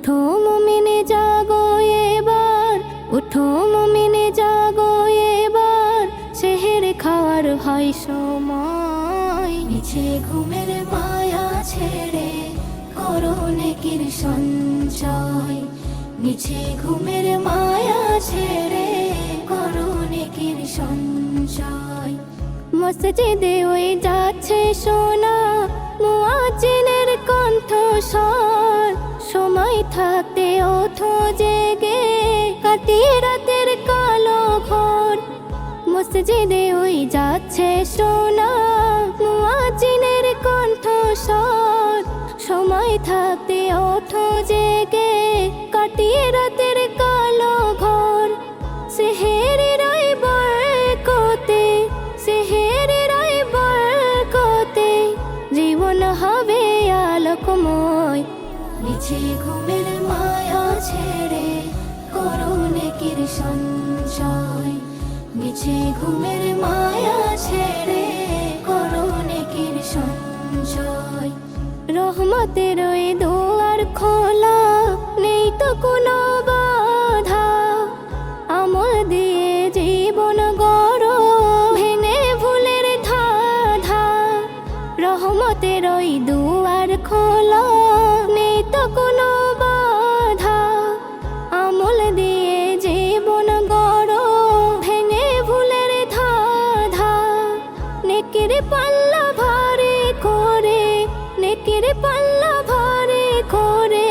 উঠো মুমিনে জাগো এবার, উঠো মুমিনে জাগো এবার, সেহের খাওয়ার হয় সময়। মিছে ঘুমের মায়া ছেড়ে করো নেকির সঞ্চয়, মিছে ঘুমের মায়া ছেড়ে করো নেকির সঞ্চয়। মসজিদে ওই যাচ্ছে সোনা মুয়াজ্জিনের কণ্ঠস্বর, সময় থাকতে ওঠো জেগে কাটিয়ে রাতের কালো ঘোর। মসজিদে ওই যাচ্ছে সোনা মুয়াজ্জিনের কণ্ঠস্বর, সময় থাকতে ওঠো জেগে কাটিয়ে রাতের কালো ঘোর। সেহেরের বরকতে, সেহেরের বরকতে জীবন হবে আলোকময়। মিছে ঘুমের মায়া ছেড়ে করো নেকির সঞ্চয়, মিছে ঘুমের মায়া ছেড়ে করো নেকির সঞ্চয়। রহমতের ওই দুয়ার খোলা, নেই তো কোনো বাধা, আমল দিয়ে জীবন গড়ো ভেঙে ভুলের ধাঁধা। রহমতের ওই দুয়ার খোলা, নেই তো কোনো বাধা, আমল দিয়ে জীবন গড়ো ভেঙে ভুলের ধাঁধা। নেকির পাল্লা ভারী করে, নেকির পাল্লা ভারী করে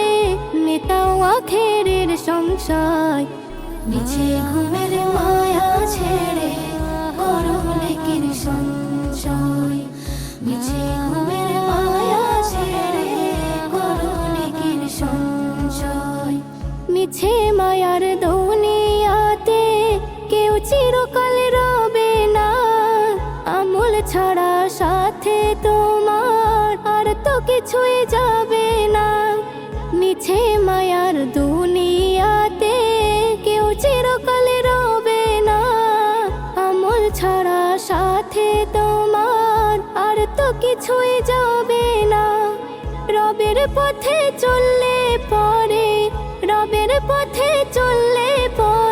মেটাও আখেরের সংশয়। মিছে ঘুমের মায়া ছেড়ে করো নেকির সঞ্চয়, মিছে ঘুমের মায়া ছেড়ে করো নেকির সঞ্চয়। মিছে মায়ার দুনিয়াতে কেউ চিরকাল রবে না, আমল ছাড়া সাথে তোমার আর তো কিছুই যাবে না। মিছে মায়ার দুনিয়াতে কেউ চিরকাল রবে না, আমল ছাড়া সাথে তোমার আর তো কিছুই যাবে না। রবের পথে চললে পরে, রবের পথে চললে পরে